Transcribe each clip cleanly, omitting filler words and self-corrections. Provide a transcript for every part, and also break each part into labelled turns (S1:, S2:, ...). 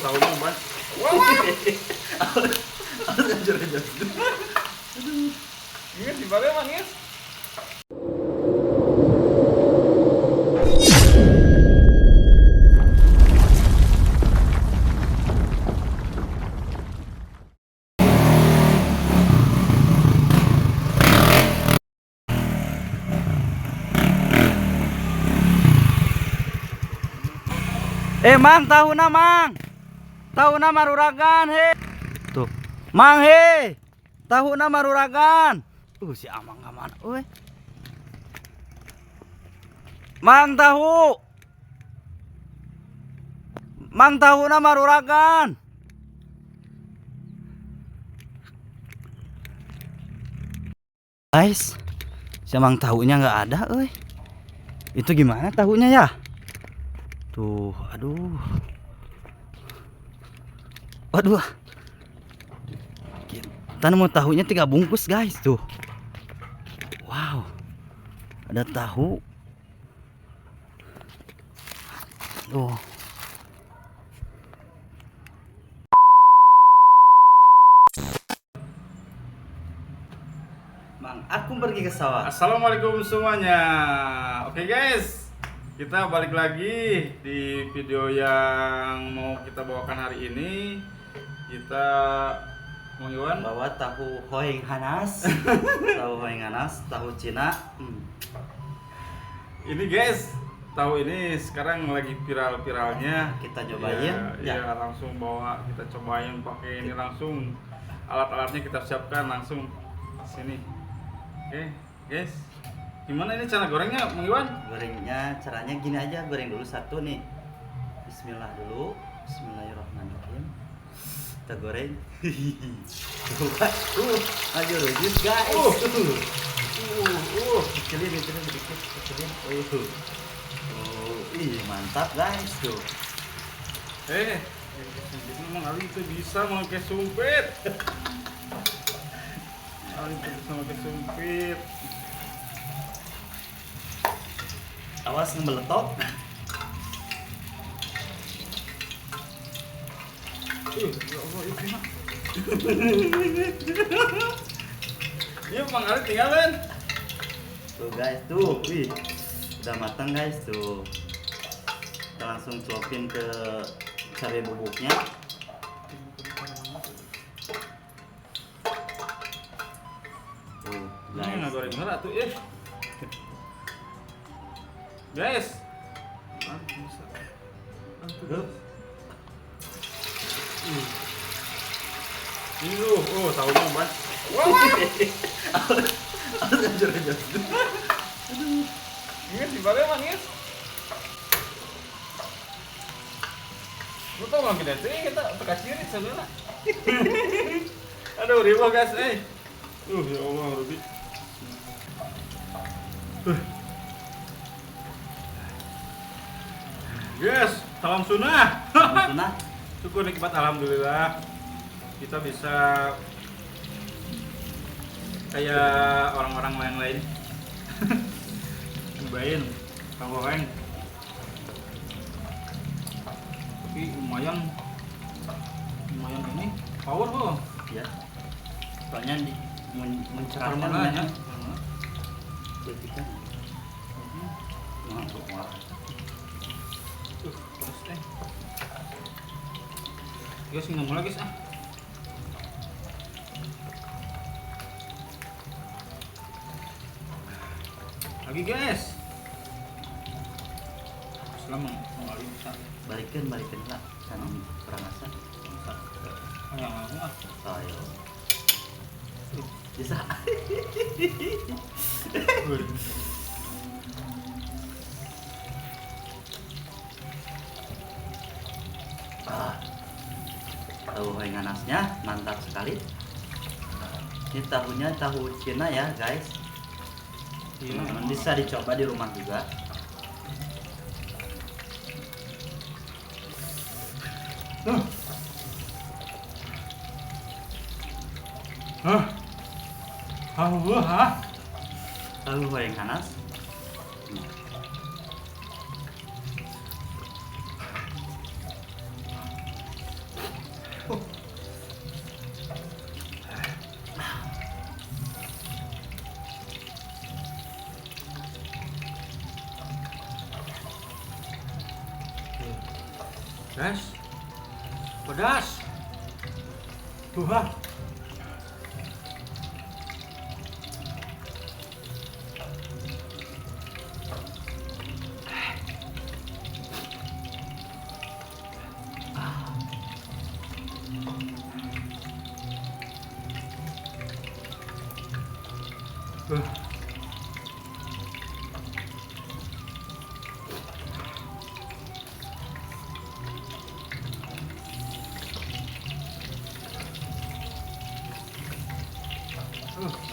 S1: tahunya Bang. Wah. Ajar aja. Ini di mana Bang ya?
S2: Mang, tahu na Mang. Tahu na maruragan he. Tuh. Mang he. Tahu na maruragan. Si Amang aman euy. Mang tahu. Mang tahu na maruragan. Guys, si Mang tahunya nggak ada euy. Itu gimana tahunya ya? Tuh, aduh. Waduh. Kita mau tahunya 3 bungkus, guys, tuh. Wow. Ada tahu. Tuh. Mang, aku pergi ke sawah.
S1: Assalamualaikum semuanya. Oke guys, kita balik lagi di video yang mau kita bawakan hari ini. Kita mau Iwan
S2: Bawa tahu hoeng hanas. Tahu hoeng hanas, tahu Cina.
S1: Ini guys, tahu ini sekarang lagi viral-viralnya.
S2: Kita cobain.
S1: Ya, langsung bawa kita cobain pakai ini langsung. Alat-alatnya kita siapkan langsung sini. Oke, guys. Gimana ini cara gorengnya, Mang Iwan?
S2: Gorengnya caranya gini aja, goreng dulu satu nih. Bismillah dulu. Bismillahirrahmanirrahim. Kita goreng. Aja rujus guys. Kecilin sedikit, kecilin. Mantap guys tuh.
S1: Memang Ali itu bisa pakai sumpit. Ali itu bisa pakai sumpit.
S2: Awas ngebeletok.
S1: Ya Allah, itu mah. Iya, Mang Ali tinggalin.
S2: Tuh guys, tuh. Wih. Udah matang guys tuh. Kita langsung celupin ke cabai bubuknya. Tuh,
S1: Ini
S2: guys.
S1: nggak goreng merah tuh, guys. Bisa.
S2: Tuh.
S1: Ini lu, tahunya Bang. Wah. Ajar aja. Ini di mana Bang ya? Lu tau nggak kita tekan kiri sebenarnya. Aduh, riba guys, ya Allah, Ruby. Guys, salam sunnah.
S2: Sunnah.
S1: Syukur nikmat, alhamdulillah. Kita bisa kayak orang-orang lain. Cobain tahu goreng. Tapi lumayan ini power loh.
S2: Ya. Soalnya mencerahkan
S1: Permananya.
S2: ketika mantap banget.
S1: Terus guys, minum lagi guys. Lagi guys. Selama mengalih bisa.
S2: Balikin lah sana peranasan.
S1: Yang aku
S2: Ayo. Bisa. Tahu hoeng nanasnya mantap sekali. Ini tahunya tahu Cina ya guys. Teman-teman bisa dicoba di rumah juga. Tahu hoeng nanas.
S1: Guys, pedas. Tuhan.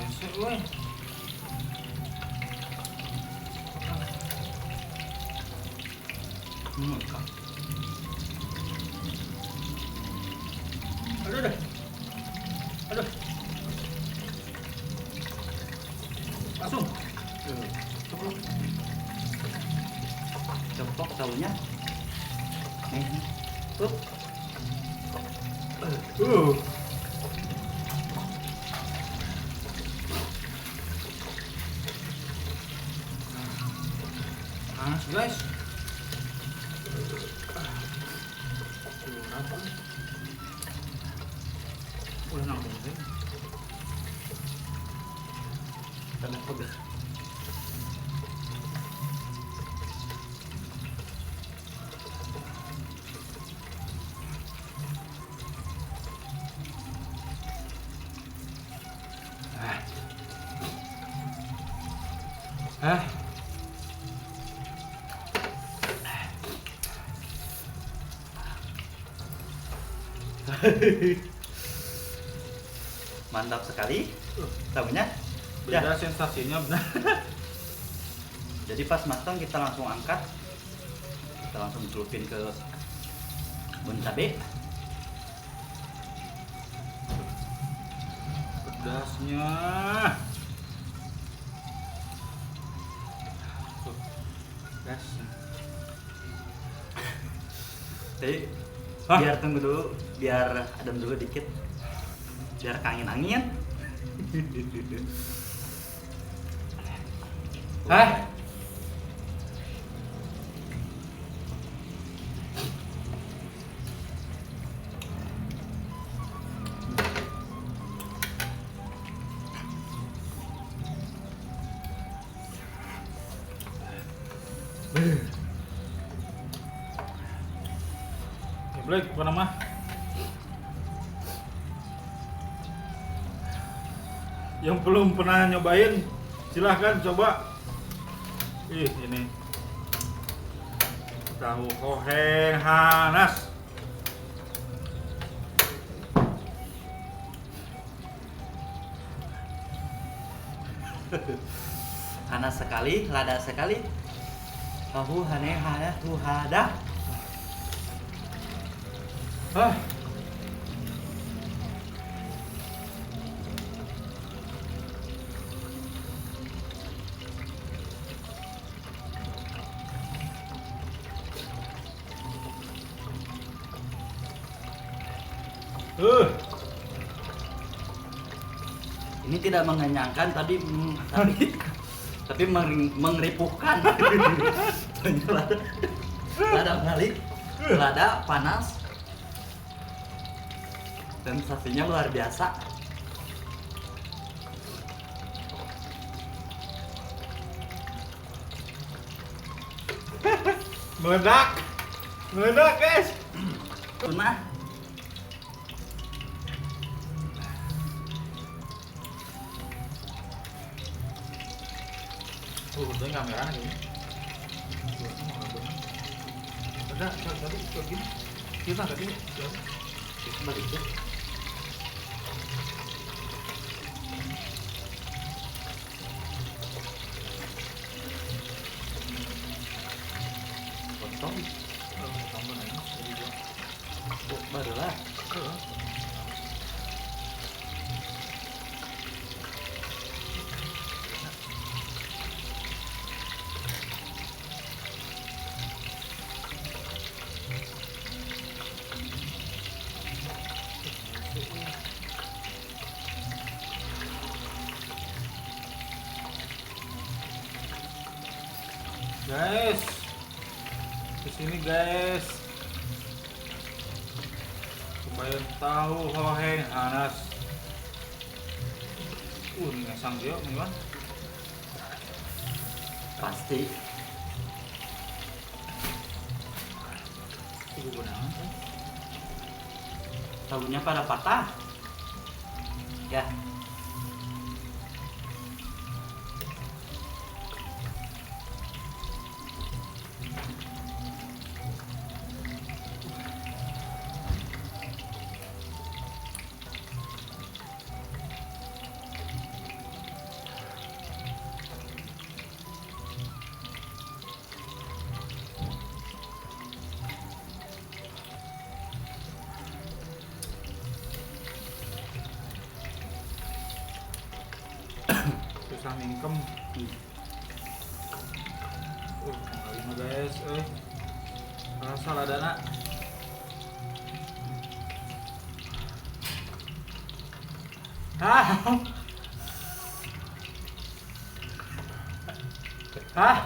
S1: Esek we. Aduh dah. Aduh. Langsung.
S2: Cepok tahunya. Nih. Tuh.
S1: Uh. Panas guys. Udah nanggung deh.
S2: Karena pedas. Mantap sekali tahunya.
S1: Beda sensasinya benar.
S2: Jadi pas matang kita langsung angkat, kita langsung celupin ke bun cabe.
S1: Pedasnya. Gas.
S2: Jadi
S1: Hah?
S2: biar tunggu dulu, biar adem dulu dikit, biar angin-angin.
S1: Hah? Black, apa nama? Yang belum pernah nyobain, silahkan coba. Ih, ini tahu koheng Hanas.
S2: Panas sekali, lada sekali. Tahu hane hana tuhada.
S1: Hah?
S2: Ini tidak mengenyangkan tapi mengeripukan. Lada balik, lada panas. Sensasinya luar biasa.
S1: Meledak. Meledak, guys.
S2: Tuna.
S1: Udah kamera nih. Ada tadi lagi. Kita tadi
S2: Balik ya. Potong. Baru lah.
S1: Guys, kesini guys. tambahin tahu hoheng hanas. Ini ngesang dia, Mang Iwan.
S2: Pasti.
S1: Ibu benangan kan?
S2: Tahunya pada patah. Ya.
S1: Susah mingkem. Kali mah guys, rasa ladana. Hah? Hah?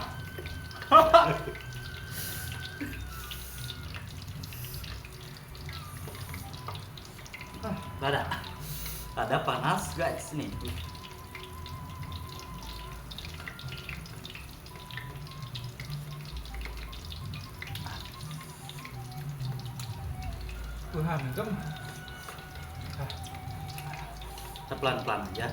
S2: Ada panas guys nih.
S1: Mingkem.
S2: Kita pelan-pelan aja.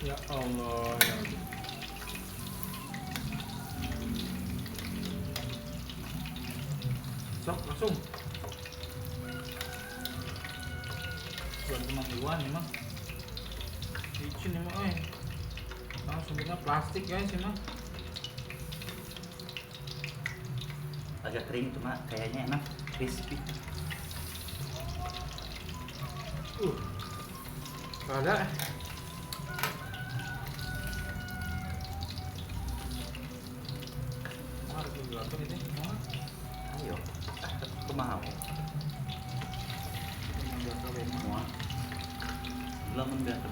S1: Ya Allah. Sok langsung. Buat Mang Iwan emang. Licin emang langsung kita plastik guys emang.
S2: Agak kering cuma kayaknya enak, crispy.
S1: Ada.
S2: Ayo, kumaha we? Mual. Belum biasa.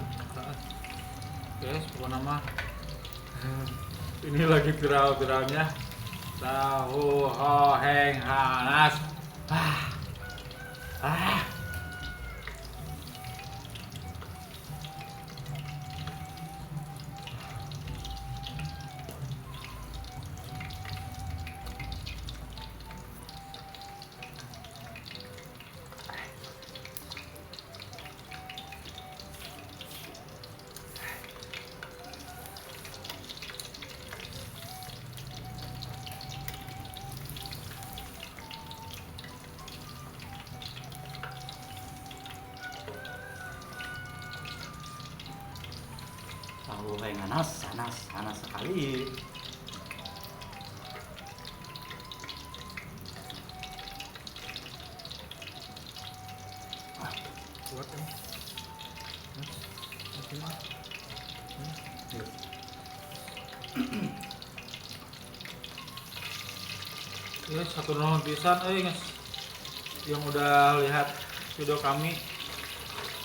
S1: Guys, pokoknya mah ini lagi viral-viralnya tahu hoheng hanas.
S2: Tahu yang panas sekali.
S1: Kuat kan? Ya satu nomor pisan guys yang udah lihat video kami,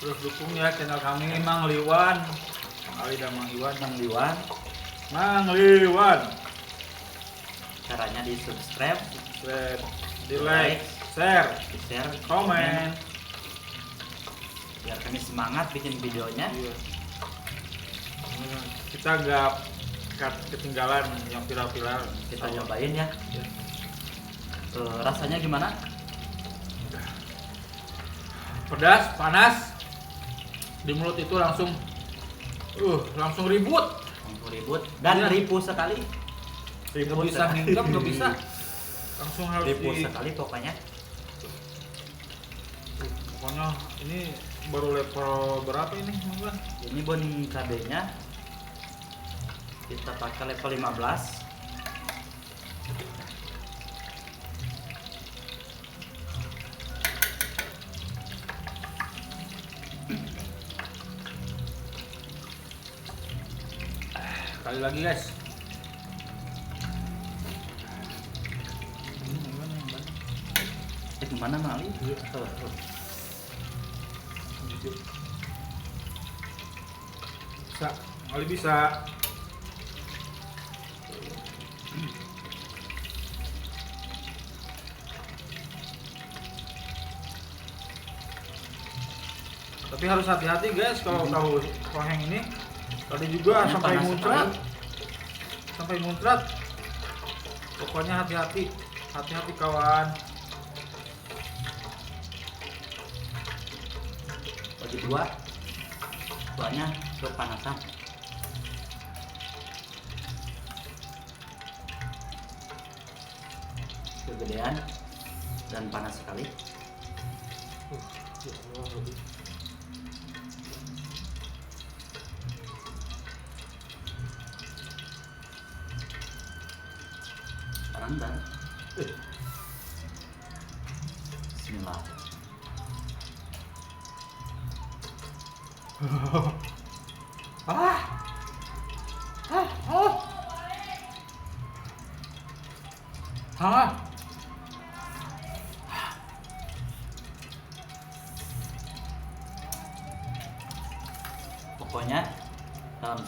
S1: terus dukung ya channel kami Mang Liwan. Alida Mang Iwan.
S2: Caranya di subscribe,
S1: di like, share, komen.
S2: Biar kami semangat bikin videonya.
S1: Iya. Kita nggak ketinggalan yang viral-viral.
S2: Kita nyobain ya.
S1: Iya.
S2: Rasanya gimana?
S1: Pedas, panas. Di mulut itu langsung ribut.
S2: Dan
S1: Iya.
S2: ribu sekali.
S1: Nggak bisa mingkem, nggak bisa. Langsung harus
S2: Ribu sekali pokoknya.
S1: Pokoknya ini baru level berapa ini, Bang?
S2: Ini bon cabenya kita pakai level 15.
S1: Sekali lagi guys.
S2: Gimana Mang Ali?
S1: Bisa, Ali bisa. Tapi harus hati-hati guys kalau tahu poheng ini. Tadi juga
S2: Pokoknya
S1: sampai
S2: panas
S1: muncrat.
S2: sekali.
S1: Sampai muncrat. Pokoknya hati-hati. Hati-hati kawan.
S2: Bagi dua, soalnya kepanasan. Kegedean dan panas sekali.
S1: Ya Allah, lebih.
S2: Rendang. Bismillah.
S1: Ah. Ah, oh. Ah.
S2: Pokoknya dalam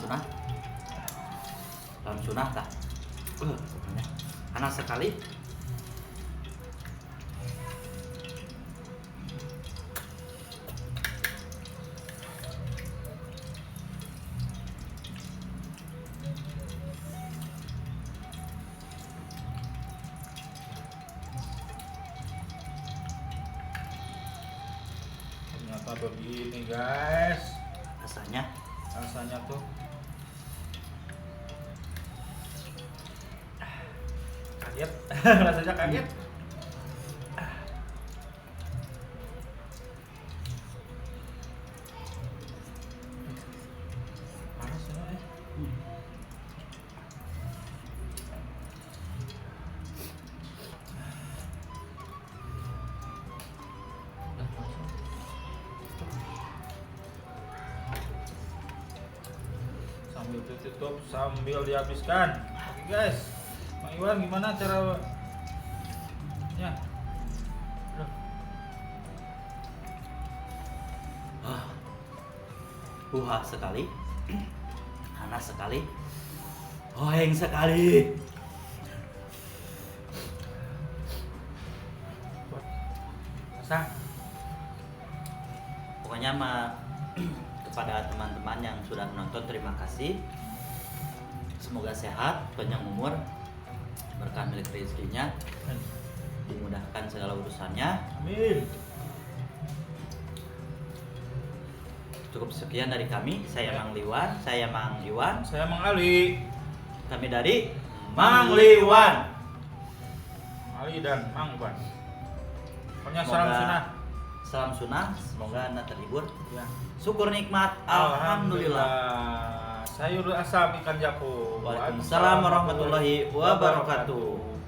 S2: sunnah tak. Pokoknya panas sekali.
S1: Ternyata begini guys. Rasanya tuh kaget. Rasanya kaget. Panas ya. Sambil ditutup sambil dihabiskan. Oke guys, Mang Iwan gimana cara ya?
S2: Sekali. Panas sekali. Hoeng sekali.
S1: Sah.
S2: Pokoknya kepada teman-teman yang sudah menonton, terima kasih. Semoga sehat, panjang umur, berkah milik rezekinya, dimudahkan segala urusannya.
S1: Amin.
S2: Cukup sekian dari kami. Saya Mang Liwan, saya Mang Iwan,
S1: Saya Mang Ali.
S2: kami dari Mang Liwan.
S1: Ali dan Mang Iwan. Pokoknya
S2: Semoga-
S1: salam sunnah.
S2: Salam sunnah, semoga Anda terhibur.
S1: Ya.
S2: Syukur nikmat, alhamdulillah.
S1: Sayur asam ikan jago.
S2: Waalaikumsalam warahmatullahi wabarakatuh.